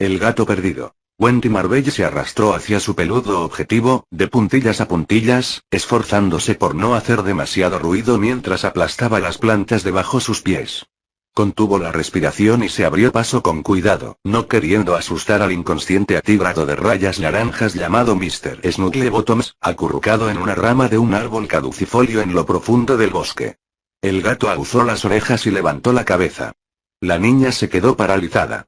El gato perdido. Wendy Marbella se arrastró hacia su peludo objetivo, de puntillas a puntillas, esforzándose por no hacer demasiado ruido mientras aplastaba las plantas debajo sus pies. Contuvo la respiración y se abrió paso con cuidado, no queriendo asustar al inconsciente atígrado de rayas naranjas llamado Mr. Snugglebottoms, acurrucado en una rama de un árbol caducifolio en lo profundo del bosque. El gato aguzó las orejas y levantó la cabeza. La niña se quedó paralizada.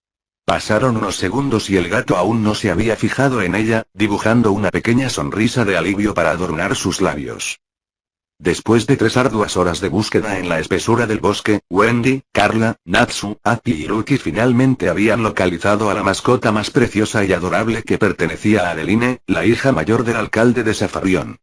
Pasaron unos segundos y el gato aún no se había fijado en ella, dibujando una pequeña sonrisa de alivio para adornar sus labios. Después de 3 arduas horas de búsqueda en la espesura del bosque, Wendy, Carla, Natsu, Happy y Lucky finalmente habían localizado a la mascota más preciosa y adorable que pertenecía a Adeline, la hija mayor del alcalde de Safarión.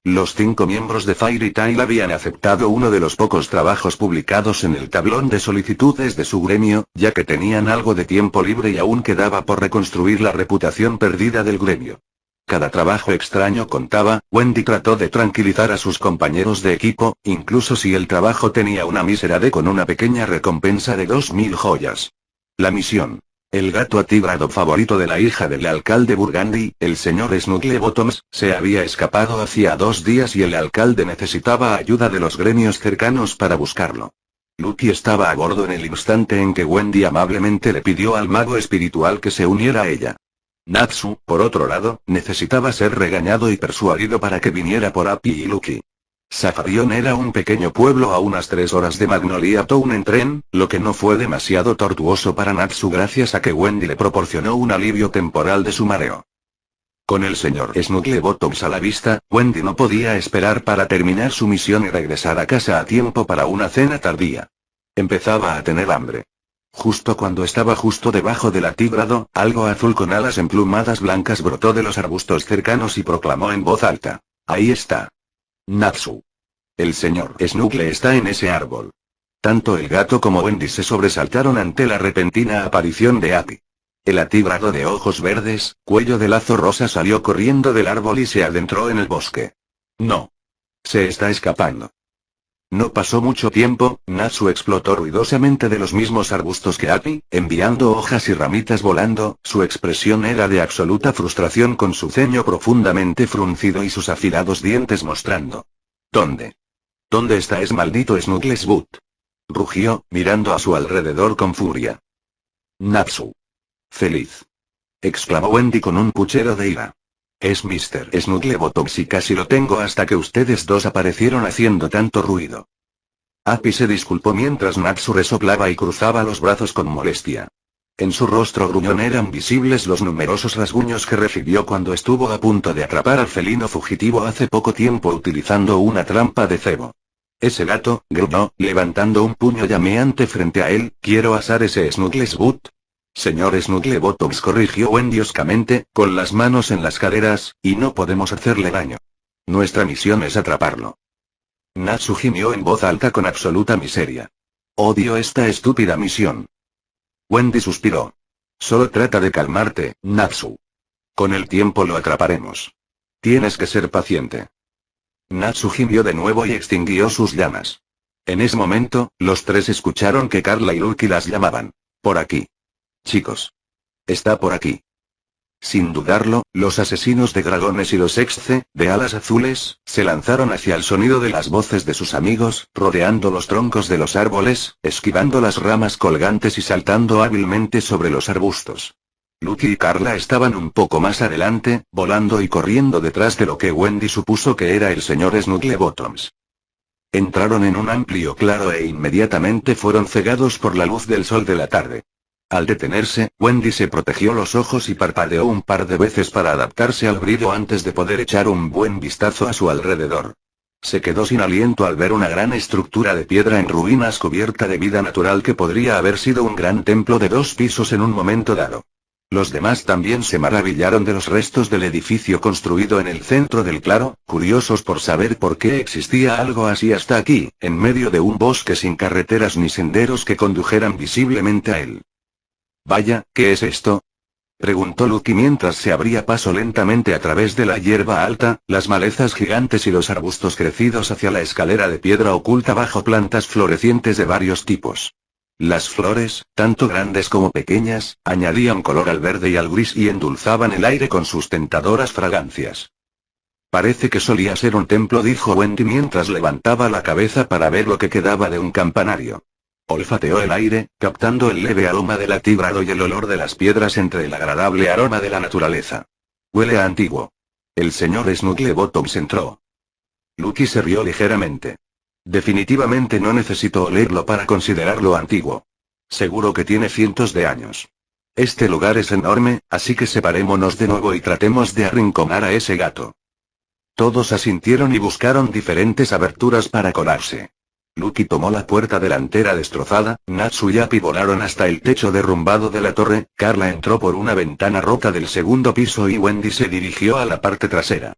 Los 5 miembros de Fairy Tail habían aceptado uno de los pocos trabajos publicados en el tablón de solicitudes de su gremio, ya que tenían algo de tiempo libre y aún quedaba por reconstruir la reputación perdida del gremio. Cada trabajo extraño contaba. Wendy trató de tranquilizar a sus compañeros de equipo, incluso si el trabajo tenía una mísera D con una pequeña recompensa de 2000 joyas. La misión. El gato atigrado favorito de la hija del alcalde Burgundy, el señor Snugglebottoms, se había escapado hacía 2 días y el alcalde necesitaba ayuda de los gremios cercanos para buscarlo. Lucky estaba a bordo en el instante en que Wendy amablemente le pidió al mago espiritual que se uniera a ella. Natsu, por otro lado, necesitaba ser regañado y persuadido para que viniera por Happy y Lucky. Safarión era un pequeño pueblo a unas 3 horas de Magnolia Town en tren, lo que no fue demasiado tortuoso para Natsu gracias a que Wendy le proporcionó un alivio temporal de su mareo. Con el señor Snugglebottoms a la vista, Wendy no podía esperar para terminar su misión y regresar a casa a tiempo para una cena tardía. Empezaba a tener hambre. Justo cuando estaba justo debajo del atigrado, algo azul con alas emplumadas blancas brotó de los arbustos cercanos y proclamó en voz alta: «Ahí está. Natsu. El señor Snuggle está en ese árbol». Tanto el gato como Wendy se sobresaltaron ante la repentina aparición de Happy. El atigrado de ojos verdes, cuello de lazo rosa salió corriendo del árbol y se adentró en el bosque. «No. Se está escapando». No pasó mucho tiempo, Natsu explotó ruidosamente de los mismos arbustos que Happy, enviando hojas y ramitas volando. Su expresión era de absoluta frustración con su ceño profundamente fruncido y sus afilados dientes mostrando. «¿Dónde? ¿Dónde está ese maldito Snuggleswood?», rugió, mirando a su alrededor con furia. «Natsu. Feliz», exclamó Wendy con un puchero de ira. «Es Mr. Snugglebottoms y casi lo tengo hasta que ustedes dos aparecieron haciendo tanto ruido». Happy se disculpó mientras Natsu resoplaba y cruzaba los brazos con molestia. En su rostro gruñón eran visibles los numerosos rasguños que recibió cuando estuvo a punto de atrapar al felino fugitivo hace poco tiempo utilizando una trampa de cebo. «Ese gato», gruñó, levantando un puño llameante frente a él, «¿quiero asar ese Snuggleswood?». «Señor Snugglebottoms», corrigió Wendy hoscamente, con las manos en las caderas, «y no podemos hacerle daño. Nuestra misión es atraparlo». Natsu gimió en voz alta con absoluta miseria. «Odio esta estúpida misión». Wendy suspiró. «Solo trata de calmarte, Natsu. Con el tiempo lo atraparemos. Tienes que ser paciente». Natsu gimió de nuevo y extinguió sus llamas. En ese momento, los 3 escucharon que Carla y Lucky las llamaban. «Por aquí. Chicos. Está por aquí». Sin dudarlo, los asesinos de dragones y los ex-C, de alas azules, se lanzaron hacia el sonido de las voces de sus amigos, rodeando los troncos de los árboles, esquivando las ramas colgantes y saltando hábilmente sobre los arbustos. Lucky y Carla estaban un poco más adelante, volando y corriendo detrás de lo que Wendy supuso que era el señor Snugglebottoms. Entraron en un amplio claro e inmediatamente fueron cegados por la luz del sol de la tarde. Al detenerse, Wendy se protegió los ojos y parpadeó un par de veces para adaptarse al brillo antes de poder echar un buen vistazo a su alrededor. Se quedó sin aliento al ver una gran estructura de piedra en ruinas cubierta de vida natural que podría haber sido un gran templo de 2 pisos en un momento dado. Los demás también se maravillaron de los restos del edificio construido en el centro del claro, curiosos por saber por qué existía algo así hasta aquí, en medio de un bosque sin carreteras ni senderos que condujeran visiblemente a él. «Vaya, ¿qué es esto?», preguntó Lucky mientras se abría paso lentamente a través de la hierba alta, las malezas gigantes y los arbustos crecidos hacia la escalera de piedra oculta bajo plantas florecientes de varios tipos. Las flores, tanto grandes como pequeñas, añadían color al verde y al gris y endulzaban el aire con sus tentadoras fragancias. Parece que solía ser un templo, dijo Wendy mientras levantaba la cabeza para ver lo que quedaba de un campanario. Olfateó el aire, captando el leve aroma del atigrado y el olor de las piedras entre el agradable aroma de la naturaleza. Huele a antiguo. El señor Snugglebottoms entró. Lucky se rió ligeramente. Definitivamente no necesito olerlo para considerarlo antiguo. Seguro que tiene cientos de años. Este lugar es enorme, así que separémonos de nuevo y tratemos de arrinconar a ese gato. Todos asintieron y buscaron diferentes aberturas para colarse. Lucky tomó la puerta delantera destrozada, Natsu y Appy volaron hasta el techo derrumbado de la torre, Carla entró por una ventana rota del segundo piso y Wendy se dirigió a la parte trasera.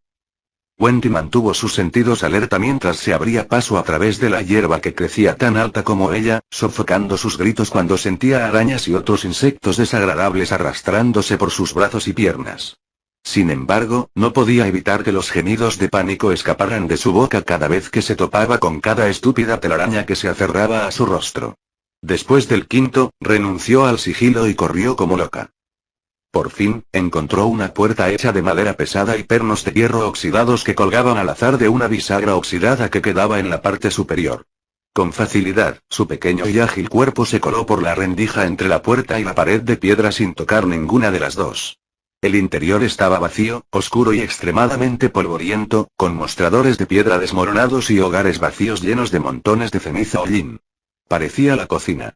Wendy mantuvo sus sentidos alerta mientras se abría paso a través de la hierba que crecía tan alta como ella, sofocando sus gritos cuando sentía arañas y otros insectos desagradables arrastrándose por sus brazos y piernas. Sin embargo, no podía evitar que los gemidos de pánico escaparan de su boca cada vez que se topaba con cada estúpida telaraña que se aferraba a su rostro. Después del quinto, renunció al sigilo y corrió como loca. Por fin, encontró una puerta hecha de madera pesada y pernos de hierro oxidados que colgaban al azar de una bisagra oxidada que quedaba en la parte superior. Con facilidad, su pequeño y ágil cuerpo se coló por la rendija entre la puerta y la pared de piedra sin tocar ninguna de las dos. El interior estaba vacío, oscuro y extremadamente polvoriento, con mostradores de piedra desmoronados y hogares vacíos llenos de montones de ceniza hollín. Parecía la cocina.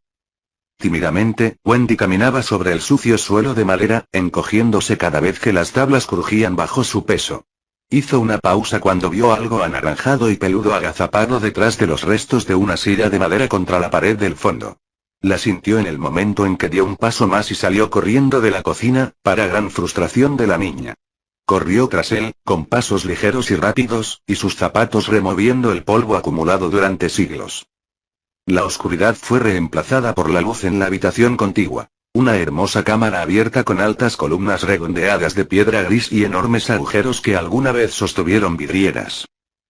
Tímidamente, Wendy caminaba sobre el sucio suelo de madera, encogiéndose cada vez que las tablas crujían bajo su peso. Hizo una pausa cuando vio algo anaranjado y peludo agazapado detrás de los restos de una silla de madera contra la pared del fondo. La sintió en el momento en que dio un paso más y salió corriendo de la cocina, para gran frustración de la niña. Corrió tras él, con pasos ligeros y rápidos, y sus zapatos removiendo el polvo acumulado durante siglos. La oscuridad fue reemplazada por la luz en la habitación contigua. Una hermosa cámara abierta con altas columnas redondeadas de piedra gris y enormes agujeros que alguna vez sostuvieron vidrieras.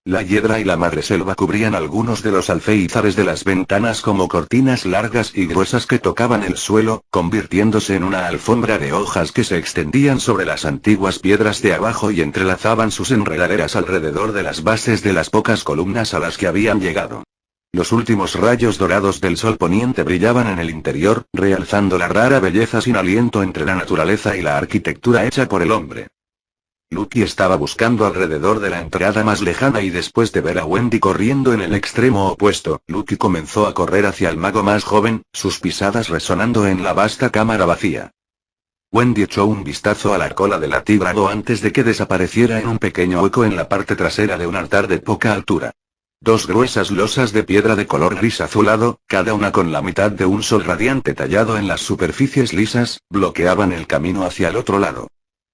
La hiedra y la madreselva cubrían algunos de los alféizares de las ventanas como cortinas largas y gruesas que tocaban el suelo, convirtiéndose en una alfombra de hojas que se extendían sobre las antiguas piedras de abajo y entrelazaban sus enredaderas alrededor de las bases de las pocas columnas a las que habían llegado. Los últimos rayos dorados del sol poniente brillaban en el interior, realzando la rara belleza sin aliento entre la naturaleza y la arquitectura hecha por el hombre. Lucky estaba buscando alrededor de la entrada más lejana y después de ver a Wendy corriendo en el extremo opuesto, Lucky comenzó a correr hacia el mago más joven, sus pisadas resonando en la vasta cámara vacía. Wendy echó un vistazo a la cola del atígrado antes de que desapareciera en un pequeño hueco en la parte trasera de un altar de poca altura. Dos gruesas losas de piedra de color gris azulado, cada una con la mitad de un sol radiante tallado en las superficies lisas, bloqueaban el camino hacia el otro lado.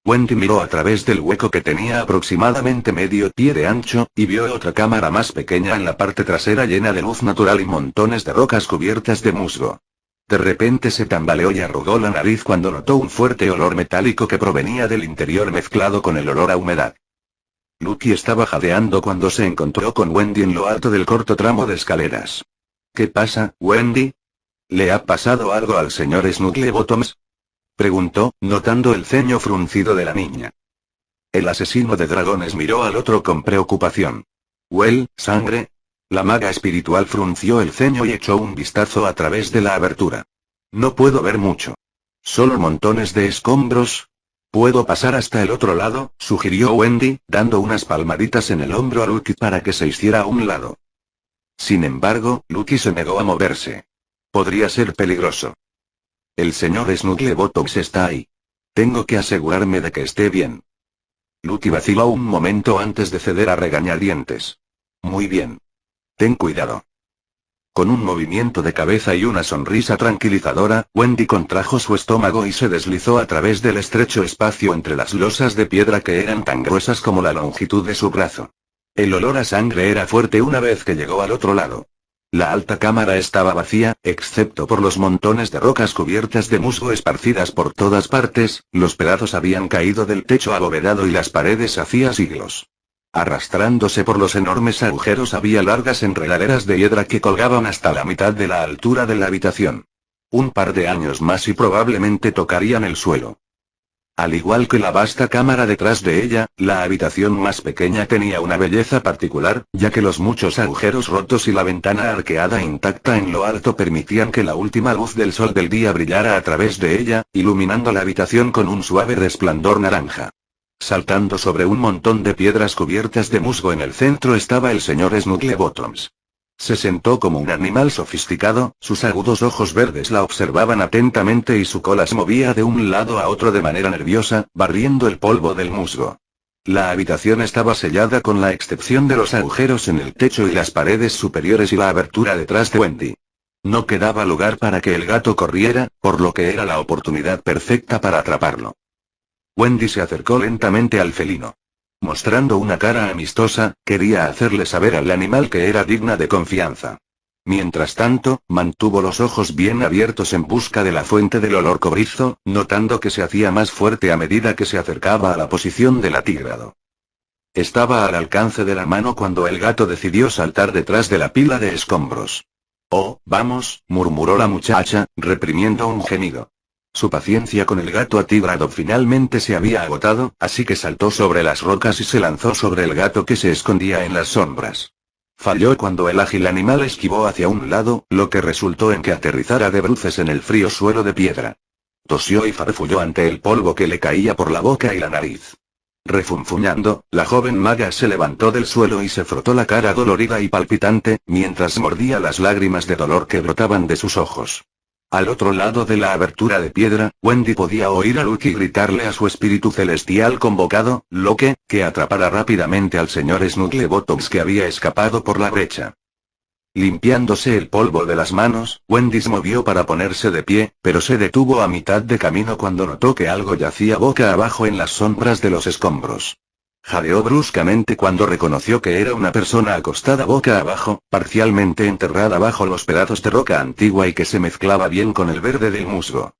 Wendy miró a través del hueco que tenía aproximadamente medio pie de ancho, y vio otra cámara más pequeña en la parte trasera llena de luz natural y montones de rocas cubiertas de musgo. De repente se tambaleó y arrugó la nariz cuando notó un fuerte olor metálico que provenía del interior mezclado con el olor a humedad. Lucky estaba jadeando cuando se encontró con Wendy en lo alto del corto tramo de escaleras. ¿Qué pasa, Wendy? ¿Le ha pasado algo al señor Snugglebottoms? Preguntó, notando el ceño fruncido de la niña. El asesino de dragones miró al otro con preocupación. ¿Sangre? La maga espiritual frunció el ceño y echó un vistazo a través de la abertura. No puedo ver mucho. Solo montones de escombros. ¿Puedo pasar hasta el otro lado?, sugirió Wendy, dando unas palmaditas en el hombro a Lucky para que se hiciera a un lado. Sin embargo, Lucky se negó a moverse. Podría ser peligroso. El señor Snugglebottoms está ahí. Tengo que asegurarme de que esté bien. Lucky vaciló un momento antes de ceder a regañadientes. Muy bien. Ten cuidado. Con un movimiento de cabeza y una sonrisa tranquilizadora, Wendy contrajo su estómago y se deslizó a través del estrecho espacio entre las losas de piedra que eran tan gruesas como la longitud de su brazo. El olor a sangre era fuerte una vez que llegó al otro lado. La alta cámara estaba vacía, excepto por los montones de rocas cubiertas de musgo esparcidas por todas partes, los pedazos habían caído del techo abovedado y las paredes hacía siglos. Arrastrándose por los enormes agujeros había largas enredaderas de hiedra que colgaban hasta la mitad de la altura de la habitación. Un par de años más y probablemente tocarían el suelo. Al igual que la vasta cámara detrás de ella, la habitación más pequeña tenía una belleza particular, ya que los muchos agujeros rotos y la ventana arqueada intacta en lo alto permitían que la última luz del sol del día brillara a través de ella, iluminando la habitación con un suave resplandor naranja. Saltando sobre un montón de piedras cubiertas de musgo en el centro estaba el señor Snugglebottoms. Se sentó como un animal sofisticado, sus agudos ojos verdes la observaban atentamente y su cola se movía de un lado a otro de manera nerviosa, barriendo el polvo del musgo. La habitación estaba sellada con la excepción de los agujeros en el techo y las paredes superiores y la abertura detrás de Wendy. No quedaba lugar para que el gato corriera, por lo que era la oportunidad perfecta para atraparlo. Wendy se acercó lentamente al felino. Mostrando una cara amistosa, quería hacerle saber al animal que era digna de confianza. Mientras tanto, mantuvo los ojos bien abiertos en busca de la fuente del olor cobrizo, notando que se hacía más fuerte a medida que se acercaba a la posición del atigrado. Estaba al alcance de la mano cuando el gato decidió saltar detrás de la pila de escombros. «Oh, vamos», murmuró la muchacha, reprimiendo un gemido. Su paciencia con el gato atigrado finalmente se había agotado, así que saltó sobre las rocas y se lanzó sobre el gato que se escondía en las sombras. Falló cuando el ágil animal esquivó hacia un lado, lo que resultó en que aterrizara de bruces en el frío suelo de piedra. Tosió y farfulló ante el polvo que le caía por la boca y la nariz. Refunfuñando, la joven maga se levantó del suelo y se frotó la cara dolorida y palpitante, mientras mordía las lágrimas de dolor que brotaban de sus ojos. Al otro lado de la abertura de piedra, Wendy podía oír a Lucky gritarle a su espíritu celestial convocado, que atrapara rápidamente al señor Snugglebottoms que había escapado por la brecha. Limpiándose el polvo de las manos, Wendy se movió para ponerse de pie, pero se detuvo a mitad de camino cuando notó que algo yacía boca abajo en las sombras de los escombros. Jadeó bruscamente cuando reconoció que era una persona acostada boca abajo, parcialmente enterrada bajo los pedazos de roca antigua y que se mezclaba bien con el verde del musgo.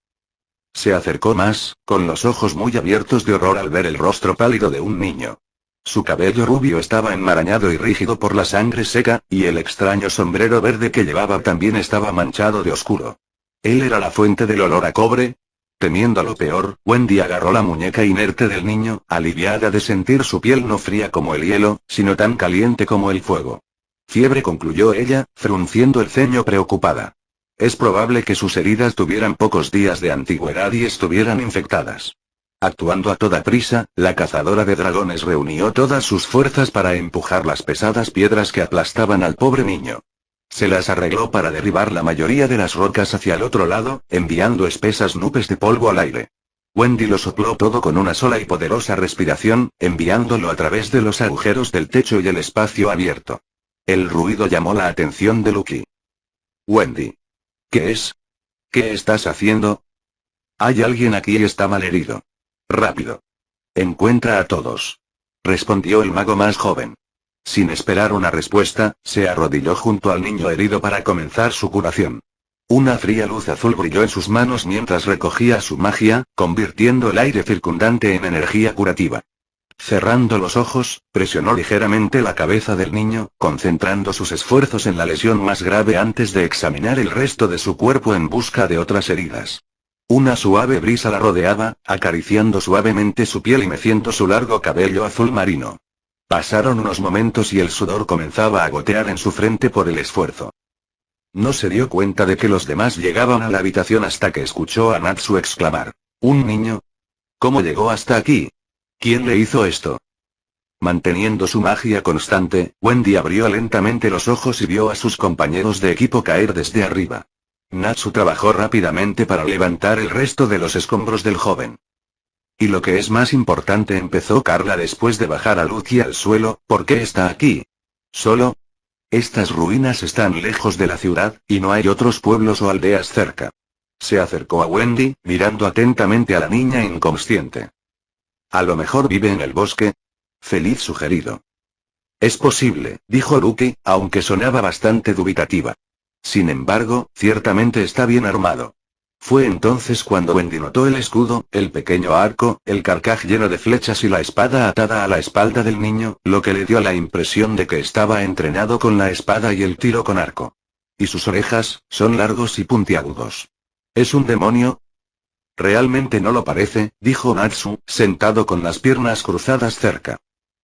Se acercó más, con los ojos muy abiertos de horror al ver el rostro pálido de un niño. Su cabello rubio estaba enmarañado y rígido por la sangre seca, y el extraño sombrero verde que llevaba también estaba manchado de oscuro. Él era la fuente del olor a cobre. Temiendo lo peor, Wendy agarró la muñeca inerte del niño, aliviada de sentir su piel no fría como el hielo, sino tan caliente como el fuego. Fiebre, concluyó ella, frunciendo el ceño preocupada. Es probable que sus heridas tuvieran pocos días de antigüedad y estuvieran infectadas. Actuando a toda prisa, la cazadora de dragones reunió todas sus fuerzas para empujar las pesadas piedras que aplastaban al pobre niño. Se las arregló para derribar la mayoría de las rocas hacia el otro lado, enviando espesas nubes de polvo al aire. Wendy lo sopló todo con una sola y poderosa respiración, enviándolo a través de los agujeros del techo y el espacio abierto. El ruido llamó la atención de Lucky. «Wendy. ¿Qué es? ¿Qué estás haciendo? Hay alguien aquí y está malherido. Rápido. Encuentra a todos», respondió el mago más joven. Sin esperar una respuesta, se arrodilló junto al niño herido para comenzar su curación. Una fría luz azul brilló en sus manos mientras recogía su magia, convirtiendo el aire circundante en energía curativa. Cerrando los ojos, presionó ligeramente la cabeza del niño, concentrando sus esfuerzos en la lesión más grave antes de examinar el resto de su cuerpo en busca de otras heridas. Una suave brisa la rodeaba, acariciando suavemente su piel y meciendo su largo cabello azul marino. Pasaron unos momentos y el sudor comenzaba a gotear en su frente por el esfuerzo. No se dio cuenta de que los demás llegaban a la habitación hasta que escuchó a Natsu exclamar: «¿Un niño? ¿Cómo llegó hasta aquí? ¿Quién le hizo esto?». Manteniendo su magia constante, Wendy abrió lentamente los ojos y vio a sus compañeros de equipo caer desde arriba. Natsu trabajó rápidamente para levantar el resto de los escombros del joven. «Y lo que es más importante», empezó Carla después de bajar a Lucky al suelo, «¿por qué está aquí? ¿Solo? Estas ruinas están lejos de la ciudad, y no hay otros pueblos o aldeas cerca». Se acercó a Wendy, mirando atentamente a la niña inconsciente. «A lo mejor vive en el bosque». Feliz sugerido. «Es posible», dijo Lucky, aunque sonaba bastante dubitativa. «Sin embargo, ciertamente está bien armado». Fue entonces cuando Wendy notó el escudo, el pequeño arco, el carcaj lleno de flechas y la espada atada a la espalda del niño, lo que le dio la impresión de que estaba entrenado con la espada y el tiro con arco. Y sus orejas, son largos y puntiagudos. ¿Es un demonio? Realmente no lo parece, dijo Natsu, sentado con las piernas cruzadas cerca.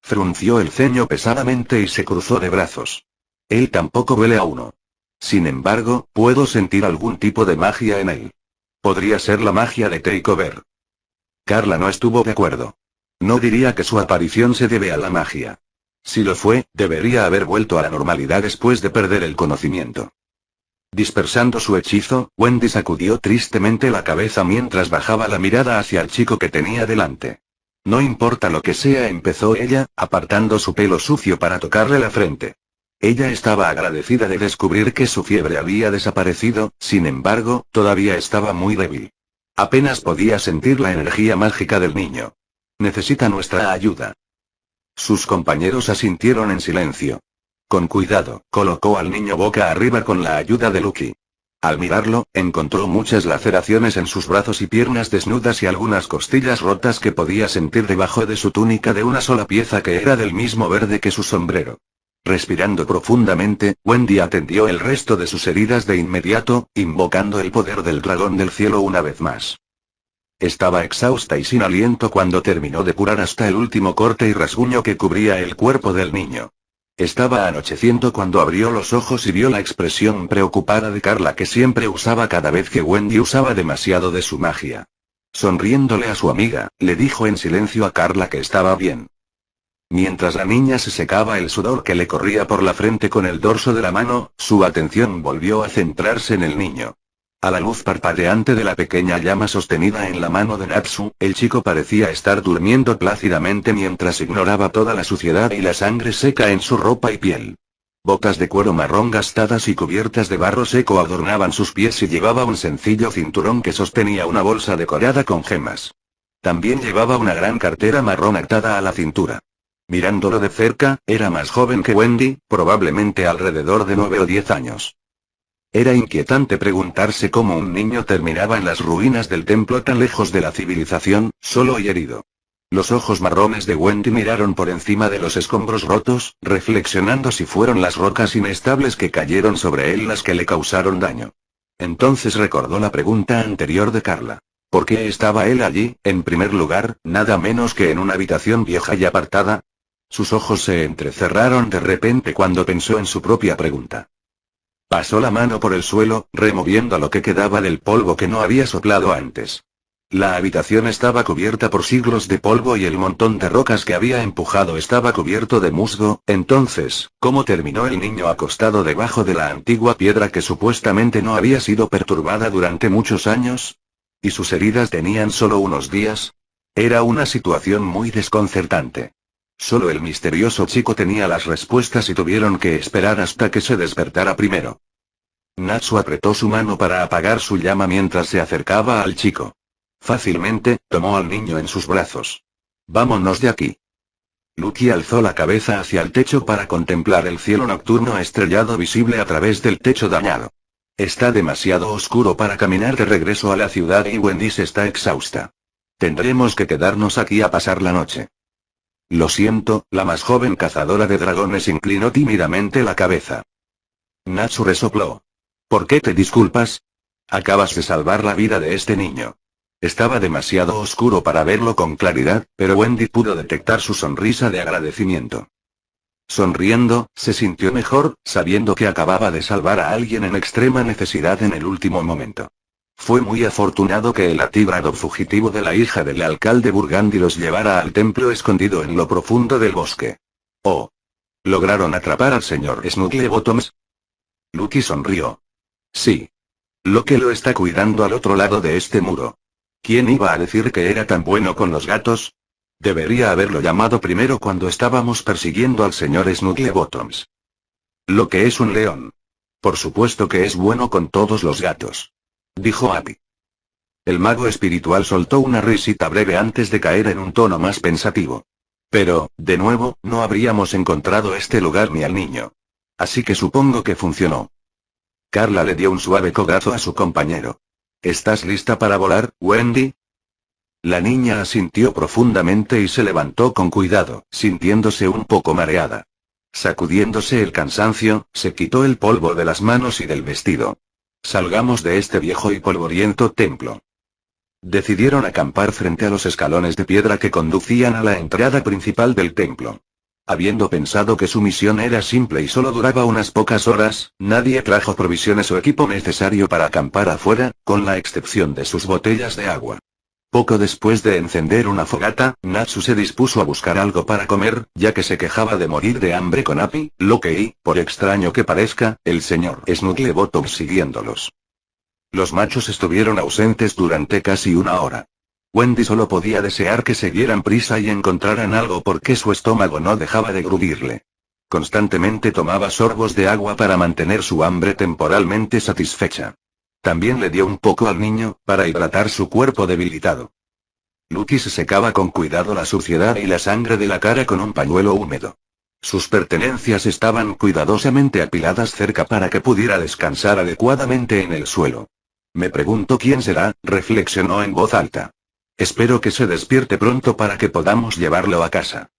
Frunció el ceño pesadamente y se cruzó de brazos. Él tampoco huele a uno. Sin embargo, puedo sentir algún tipo de magia en él. Podría ser la magia de Takeover. Carla no estuvo de acuerdo. No diría que su aparición se debe a la magia. Si lo fue, debería haber vuelto a la normalidad después de perder el conocimiento. Dispersando su hechizo, Wendy sacudió tristemente la cabeza mientras bajaba la mirada hacia el chico que tenía delante. No importa lo que sea, empezó ella, apartando su pelo sucio para tocarle la frente. Ella estaba agradecida de descubrir que su fiebre había desaparecido, sin embargo, todavía estaba muy débil. Apenas podía sentir la energía mágica del niño. Necesita nuestra ayuda. Sus compañeros asintieron en silencio. Con cuidado, colocó al niño boca arriba con la ayuda de Lucky. Al mirarlo, encontró muchas laceraciones en sus brazos y piernas desnudas y algunas costillas rotas que podía sentir debajo de su túnica de una sola pieza que era del mismo verde que su sombrero. Respirando profundamente, Wendy atendió el resto de sus heridas de inmediato, invocando el poder del dragón del cielo una vez más. Estaba exhausta y sin aliento cuando terminó de curar hasta el último corte y rasguño que cubría el cuerpo del niño. Estaba anocheciendo cuando abrió los ojos y vio la expresión preocupada de Carla que siempre usaba cada vez que Wendy usaba demasiado de su magia. Sonriéndole a su amiga, le dijo en silencio a Carla que estaba bien. Mientras la niña se secaba el sudor que le corría por la frente con el dorso de la mano, su atención volvió a centrarse en el niño. A la luz parpadeante de la pequeña llama sostenida en la mano de Natsu, el chico parecía estar durmiendo plácidamente mientras ignoraba toda la suciedad y la sangre seca en su ropa y piel. Botas de cuero marrón gastadas y cubiertas de barro seco adornaban sus pies y llevaba un sencillo cinturón que sostenía una bolsa decorada con gemas. También llevaba una gran cartera marrón atada a la cintura. Mirándolo de cerca, era más joven que Wendy, probablemente alrededor de 9 o 10 años. Era inquietante preguntarse cómo un niño terminaba en las ruinas del templo tan lejos de la civilización, solo y herido. Los ojos marrones de Wendy miraron por encima de los escombros rotos, reflexionando si fueron las rocas inestables que cayeron sobre él las que le causaron daño. Entonces recordó la pregunta anterior de Carla. ¿Por qué estaba él allí, en primer lugar, nada menos que en una habitación vieja y apartada? Sus ojos se entrecerraron de repente cuando pensó en su propia pregunta. Pasó la mano por el suelo, removiendo lo que quedaba del polvo que no había soplado antes. La habitación estaba cubierta por siglos de polvo y el montón de rocas que había empujado estaba cubierto de musgo. Entonces, ¿cómo terminó el niño acostado debajo de la antigua piedra que supuestamente no había sido perturbada durante muchos años? ¿Y sus heridas tenían solo unos días? Era una situación muy desconcertante. Solo el misterioso chico tenía las respuestas y tuvieron que esperar hasta que se despertara primero. Natsu apretó su mano para apagar su llama mientras se acercaba al chico. Fácilmente, tomó al niño en sus brazos. «Vámonos de aquí». Lucky alzó la cabeza hacia el techo para contemplar el cielo nocturno estrellado visible a través del techo dañado. Está demasiado oscuro para caminar de regreso a la ciudad y Wendy está exhausta. Tendremos que quedarnos aquí a pasar la noche. Lo siento, la más joven cazadora de dragones inclinó tímidamente la cabeza. Natsu resopló. ¿Por qué te disculpas? Acabas de salvar la vida de este niño. Estaba demasiado oscuro para verlo con claridad, pero Wendy pudo detectar su sonrisa de agradecimiento. Sonriendo, se sintió mejor, sabiendo que acababa de salvar a alguien en extrema necesidad en el último momento. Fue muy afortunado que el atígrado fugitivo de la hija del alcalde Burgundy los llevara al templo escondido en lo profundo del bosque. Oh. ¿Lograron atrapar al señor Snugglebottoms? Lucky sonrió. Sí. Locke lo está cuidando al otro lado de este muro. ¿Quién iba a decir que era tan bueno con los gatos? Debería haberlo llamado primero cuando estábamos persiguiendo al señor Snugglebottoms. Locke es un león. Por supuesto que es bueno con todos los gatos. Dijo Abby. El mago espiritual soltó una risita breve antes de caer en un tono más pensativo. Pero, de nuevo, no habríamos encontrado este lugar ni al niño. Así que supongo que funcionó. Carla le dio un suave codazo a su compañero. ¿Estás lista para volar, Wendy? La niña asintió profundamente y se levantó con cuidado, sintiéndose un poco mareada. Sacudiéndose el cansancio, se quitó el polvo de las manos y del vestido. Salgamos de este viejo y polvoriento templo. Decidieron acampar frente a los escalones de piedra que conducían a la entrada principal del templo. Habiendo pensado que su misión era simple y solo duraba unas pocas horas, nadie trajo provisiones o equipo necesario para acampar afuera, con la excepción de sus botellas de agua. Poco después de encender una fogata, Natsu se dispuso a buscar algo para comer, ya que se quejaba de morir de hambre con Appy, Locke y, por extraño que parezca, el señor Snugglebottom siguiéndolos. Los machos estuvieron ausentes durante casi una hora. Wendy solo podía desear que se dieran prisa y encontraran algo porque su estómago no dejaba de gruñirle. Constantemente tomaba sorbos de agua para mantener su hambre temporalmente satisfecha. También le dio un poco al niño, para hidratar su cuerpo debilitado. Lucky se secaba con cuidado la suciedad y la sangre de la cara con un pañuelo húmedo. Sus pertenencias estaban cuidadosamente apiladas cerca para que pudiera descansar adecuadamente en el suelo. Me pregunto quién será, reflexionó en voz alta. Espero que se despierte pronto para que podamos llevarlo a casa.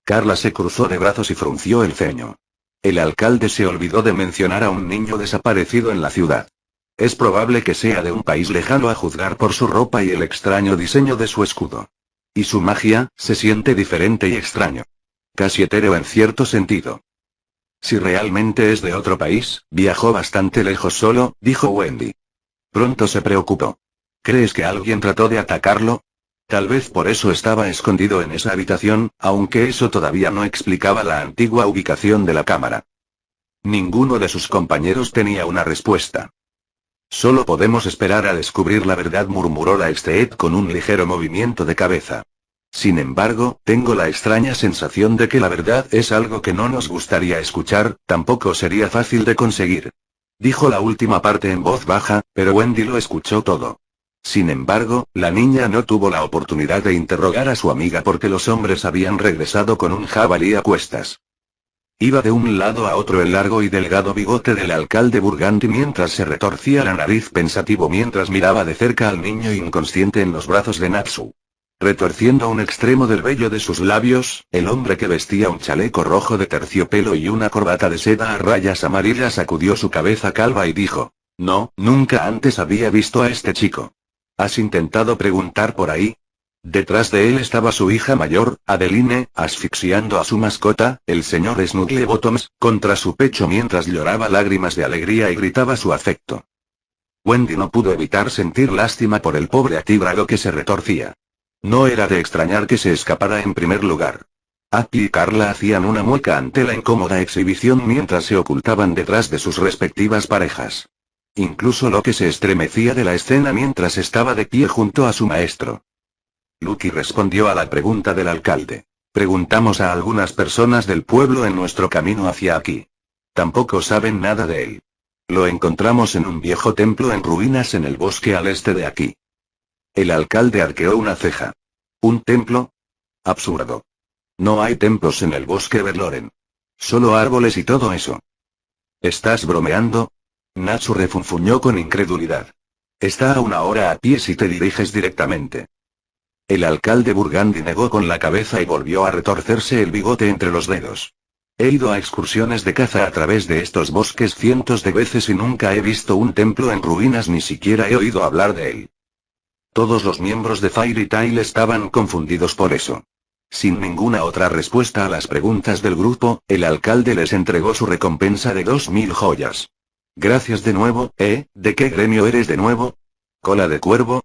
Carla se cruzó de brazos y frunció el ceño. El alcalde se olvidó de mencionar a un niño desaparecido en la ciudad. Es probable que sea de un país lejano a juzgar por su ropa y el extraño diseño de su escudo. Y su magia, se siente diferente y extraño. Casi etéreo en cierto sentido. Si realmente es de otro país, viajó bastante lejos solo, dijo Wendy. Pronto se preocupó. ¿Crees que alguien trató de atacarlo? Tal vez por eso estaba escondido en esa habitación, aunque eso todavía no explicaba la antigua ubicación de la cámara. Ninguno de sus compañeros tenía una respuesta. Solo podemos esperar a descubrir la verdad, murmuró la Steed con un ligero movimiento de cabeza. Sin embargo, tengo la extraña sensación de que la verdad es algo que no nos gustaría escuchar, tampoco sería fácil de conseguir. Dijo la última parte en voz baja, pero Wendy lo escuchó todo. Sin embargo, la niña no tuvo la oportunidad de interrogar a su amiga porque los hombres habían regresado con un jabalí a cuestas. Iba de un lado a otro el largo y delgado bigote del alcalde Burgundy mientras se retorcía la nariz pensativo mientras miraba de cerca al niño inconsciente en los brazos de Natsu. Retorciendo un extremo del vello de sus labios, el hombre que vestía un chaleco rojo de terciopelo y una corbata de seda a rayas amarillas sacudió su cabeza calva y dijo: No, nunca antes había visto a este chico. ¿Has intentado preguntar por ahí? Detrás de él estaba su hija mayor, Adeline, asfixiando a su mascota, el señor Snugglebottoms, contra su pecho mientras lloraba lágrimas de alegría y gritaba su afecto. Wendy no pudo evitar sentir lástima por el pobre atígrago que se retorcía. No era de extrañar que se escapara en primer lugar. Appy y Carla hacían una mueca ante la incómoda exhibición mientras se ocultaban detrás de sus respectivas parejas. Incluso Locke se estremecía de la escena mientras estaba de pie junto a su maestro. Lucky respondió a la pregunta del alcalde. Preguntamos a algunas personas del pueblo en nuestro camino hacia aquí. Tampoco saben nada de él. Lo encontramos en un viejo templo en ruinas en el bosque al este de aquí. El alcalde arqueó una ceja. ¿Un templo? Absurdo. No hay templos en el bosque Verloren. Solo árboles y todo eso. ¿Estás bromeando? Natsu refunfuñó con incredulidad. Está a una hora a pie si te diriges directamente. El alcalde Burgundy negó con la cabeza y volvió a retorcerse el bigote entre los dedos. He ido a excursiones de caza a través de estos bosques cientos de veces y nunca he visto un templo en ruinas, ni siquiera he oído hablar de él. Todos los miembros de Fairy Tail estaban confundidos por eso. Sin ninguna otra respuesta a las preguntas del grupo, el alcalde les entregó su recompensa de 2000 joyas. Gracias de nuevo, ¿de qué gremio eres de nuevo? ¿Cola de cuervo?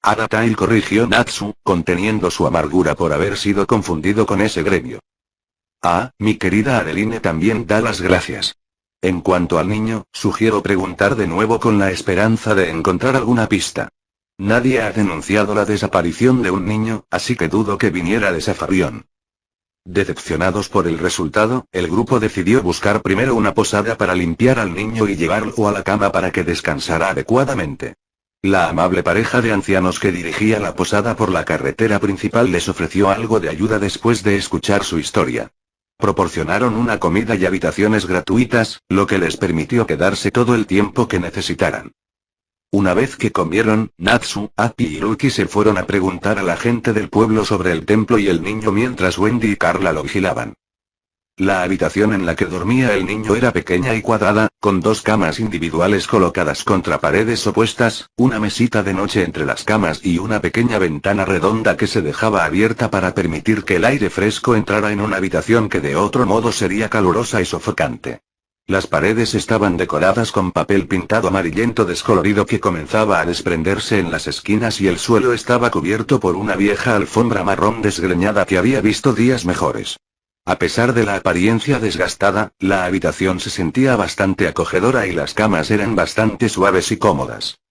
Ada Tail, corrigió Natsu, conteniendo su amargura por haber sido confundido con ese gremio. Ah, mi querida Adeline también da las gracias. En cuanto al niño, sugiero preguntar de nuevo con la esperanza de encontrar alguna pista. Nadie ha denunciado la desaparición de un niño, así que dudo que viniera de Safarión. Decepcionados por el resultado, el grupo decidió buscar primero una posada para limpiar al niño y llevarlo a la cama para que descansara adecuadamente. La amable pareja de ancianos que dirigía la posada por la carretera principal les ofreció algo de ayuda después de escuchar su historia. Proporcionaron una comida y habitaciones gratuitas, lo que les permitió quedarse todo el tiempo que necesitaran. Una vez que comieron, Natsu, Appy y Lucky se fueron a preguntar a la gente del pueblo sobre el templo y el niño mientras Wendy y Carla lo vigilaban. La habitación en la que dormía el niño era pequeña y cuadrada, con dos camas individuales colocadas contra paredes opuestas, una mesita de noche entre las camas y una pequeña ventana redonda que se dejaba abierta para permitir que el aire fresco entrara en una habitación que de otro modo sería calurosa y sofocante. Las paredes estaban decoradas con papel pintado amarillento descolorido que comenzaba a desprenderse en las esquinas y el suelo estaba cubierto por una vieja alfombra marrón desgreñada que había visto días mejores. A pesar de la apariencia desgastada, la habitación se sentía bastante acogedora y las camas eran bastante suaves y cómodas.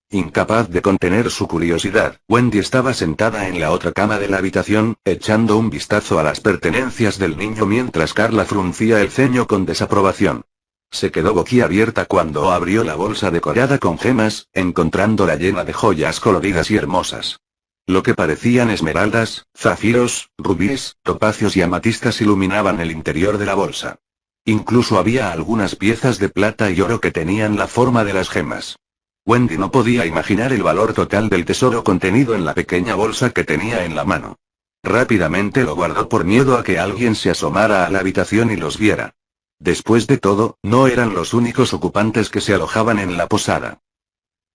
Incapaz de contener su curiosidad, Wendy estaba sentada en la otra cama de la habitación, echando un vistazo a las pertenencias del niño mientras Carla fruncía el ceño con desaprobación. Se quedó boquiabierta cuando abrió la bolsa decorada con gemas, encontrándola llena de joyas coloridas y hermosas. Lo que parecían esmeraldas, zafiros, rubíes, topacios y amatistas iluminaban el interior de la bolsa. Incluso había algunas piezas de plata y oro que tenían la forma de las gemas. Wendy no podía imaginar el valor total del tesoro contenido en la pequeña bolsa que tenía en la mano. Rápidamente lo guardó por miedo a que alguien se asomara a la habitación y los viera. Después de todo, no eran los únicos ocupantes que se alojaban en la posada.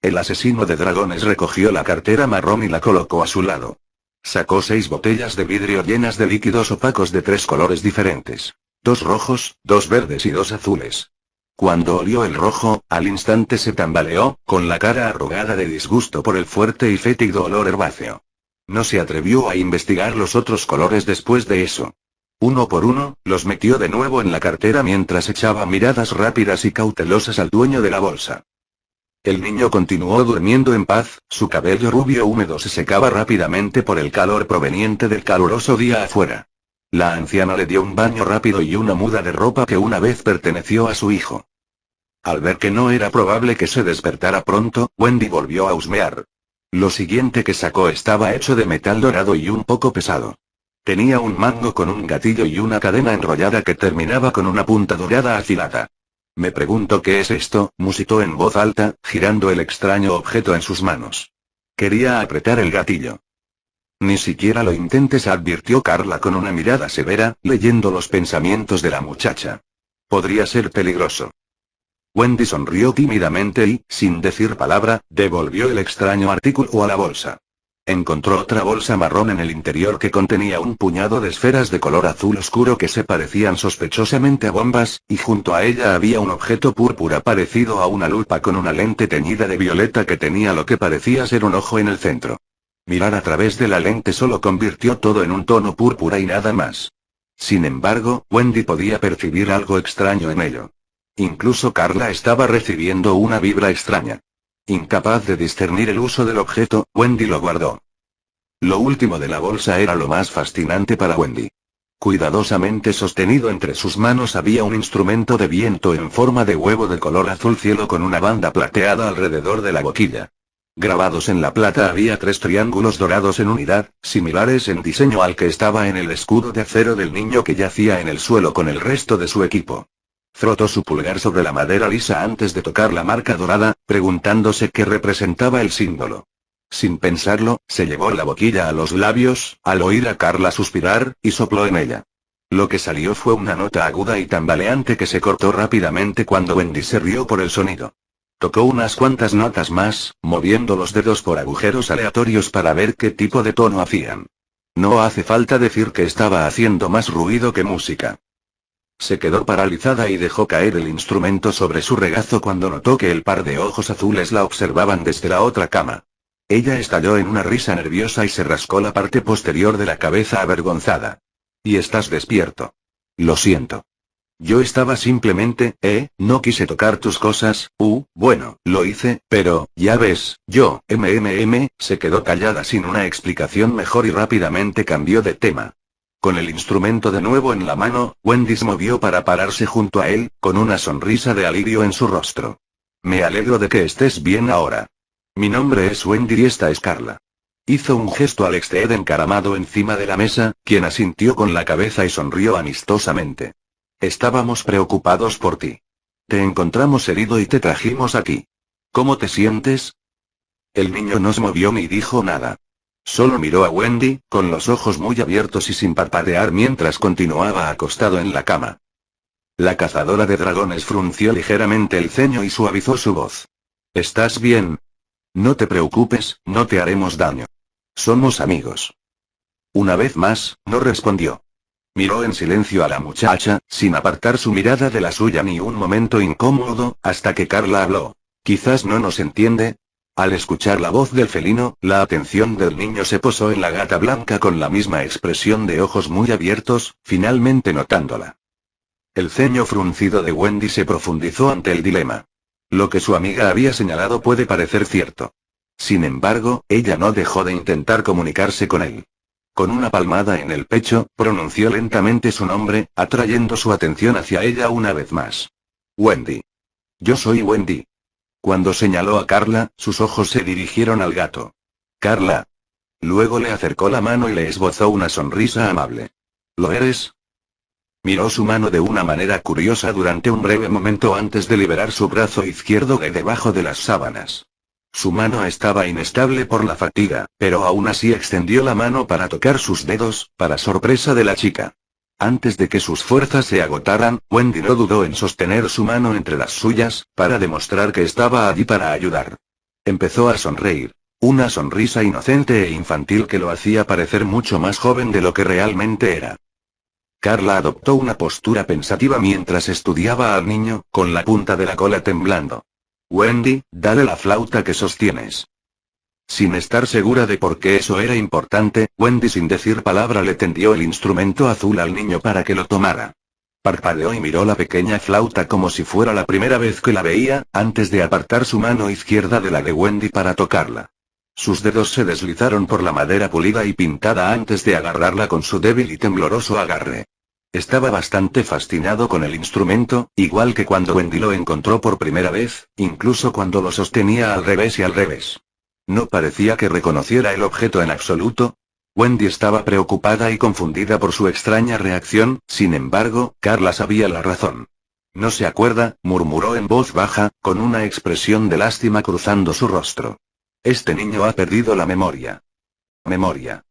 El asesino de dragones recogió la cartera marrón y la colocó a su lado. Sacó 6 botellas de vidrio llenas de líquidos opacos de 3 colores diferentes. 2 rojos, 2 verdes y 2 azules. Cuando olió el rojo, al instante se tambaleó, con la cara arrugada de disgusto por el fuerte y fétido olor herbáceo. No se atrevió a investigar los otros colores después de eso. Uno por uno, los metió de nuevo en la cartera mientras echaba miradas rápidas y cautelosas al dueño de la bolsa. El niño continuó durmiendo en paz, su cabello rubio húmedo se secaba rápidamente por el calor proveniente del caluroso día afuera. La anciana le dio un baño rápido y una muda de ropa que una vez perteneció a su hijo. Al ver que no era probable que se despertara pronto, Wendy volvió a husmear. Lo siguiente que sacó estaba hecho de metal dorado y un poco pesado. Tenía un mango con un gatillo y una cadena enrollada que terminaba con una punta dorada afilada. Me pregunto qué es esto, musitó en voz alta, girando el extraño objeto en sus manos. Quería apretar el gatillo. Ni siquiera lo intentes, advirtió Carla con una mirada severa, leyendo los pensamientos de la muchacha. Podría ser peligroso. Wendy sonrió tímidamente y, sin decir palabra, devolvió el extraño artículo a la bolsa. Encontró otra bolsa marrón en el interior que contenía un puñado de esferas de color azul oscuro que se parecían sospechosamente a bombas, y junto a ella había un objeto púrpura parecido a una lupa con una lente teñida de violeta que tenía lo que parecía ser un ojo en el centro. Mirar a través de la lente solo convirtió todo en un tono púrpura y nada más. Sin embargo, Wendy podía percibir algo extraño en ello. Incluso Carla estaba recibiendo una vibra extraña. Incapaz de discernir el uso del objeto, Wendy lo guardó. Lo último de la bolsa era lo más fascinante para Wendy. Cuidadosamente sostenido entre sus manos había un instrumento de viento en forma de huevo de color azul cielo con una banda plateada alrededor de la boquilla. Grabados en la plata había 3 triángulos dorados en unidad, similares en diseño al que estaba en el escudo de acero del niño que yacía en el suelo con el resto de su equipo. Frotó su pulgar sobre la madera lisa antes de tocar la marca dorada, preguntándose qué representaba el símbolo. Sin pensarlo, se llevó la boquilla a los labios, al oír a Carla suspirar, y sopló en ella. Lo que salió fue una nota aguda y tambaleante que se cortó rápidamente cuando Wendy se rió por el sonido. Tocó unas cuantas notas más, moviendo los dedos por agujeros aleatorios para ver qué tipo de tono hacían. No hace falta decir que estaba haciendo más ruido que música. Se quedó paralizada y dejó caer el instrumento sobre su regazo cuando notó que el par de ojos azules la observaban desde la otra cama. Ella estalló en una risa nerviosa y se rascó la parte posterior de la cabeza avergonzada. ¿Y estás despierto? Lo siento. Yo estaba simplemente, no quise tocar tus cosas, bueno, lo hice, pero, ya ves, se quedó callada sin una explicación mejor y rápidamente cambió de tema. Con el instrumento de nuevo en la mano, Wendy se movió para pararse junto a él, con una sonrisa de alivio en su rostro. Me alegro de que estés bien ahora. Mi nombre es Wendy y esta es Carla. Hizo un gesto a Alex Ted encaramado encima de la mesa, quien asintió con la cabeza y sonrió amistosamente. Estábamos preocupados por ti. Te encontramos herido y te trajimos aquí. ¿Cómo te sientes? El niño no se movió ni dijo nada. Solo miró a Wendy, con los ojos muy abiertos y sin parpadear mientras continuaba acostado en la cama. La cazadora de dragones frunció ligeramente el ceño y suavizó su voz. ¿Estás bien? No te preocupes, no te haremos daño. Somos amigos. Una vez más, no respondió. Miró en silencio a la muchacha, sin apartar su mirada de la suya ni un momento incómodo, hasta que Carla habló. Quizás no nos entiende. Al escuchar la voz del felino, la atención del niño se posó en la gata blanca con la misma expresión de ojos muy abiertos, finalmente notándola. El ceño fruncido de Wendy se profundizó ante el dilema. Lo que su amiga había señalado puede parecer cierto. Sin embargo, ella no dejó de intentar comunicarse con él. Con una palmada en el pecho, pronunció lentamente su nombre, atrayendo su atención hacia ella una vez más. Wendy. Yo soy Wendy. Cuando señaló a Carla, sus ojos se dirigieron al gato. Carla. Luego le acercó la mano y le esbozó una sonrisa amable. ¿Lo eres? Miró su mano de una manera curiosa durante un breve momento antes de liberar su brazo izquierdo de debajo de las sábanas. Su mano estaba inestable por la fatiga, pero aún así extendió la mano para tocar sus dedos, para sorpresa de la chica. Antes de que sus fuerzas se agotaran, Wendy no dudó en sostener su mano entre las suyas, para demostrar que estaba allí para ayudar. Empezó a sonreír. Una sonrisa inocente e infantil que lo hacía parecer mucho más joven de lo que realmente era. Carla adoptó una postura pensativa mientras estudiaba al niño, con la punta de la cola temblando. Wendy, dale la flauta que sostienes. Sin estar segura de por qué eso era importante, Wendy sin decir palabra le tendió el instrumento azul al niño para que lo tomara. Parpadeó y miró la pequeña flauta como si fuera la primera vez que la veía, antes de apartar su mano izquierda de la de Wendy para tocarla. Sus dedos se deslizaron por la madera pulida y pintada antes de agarrarla con su débil y tembloroso agarre. Estaba bastante fascinado con el instrumento, igual que cuando Wendy lo encontró por primera vez, incluso cuando lo sostenía al revés y al revés. No parecía que reconociera el objeto en absoluto. Wendy estaba preocupada y confundida por su extraña reacción, sin embargo, Carla sabía la razón. No se acuerda, murmuró en voz baja, con una expresión de lástima cruzando su rostro. Este niño ha perdido la memoria. Memoria.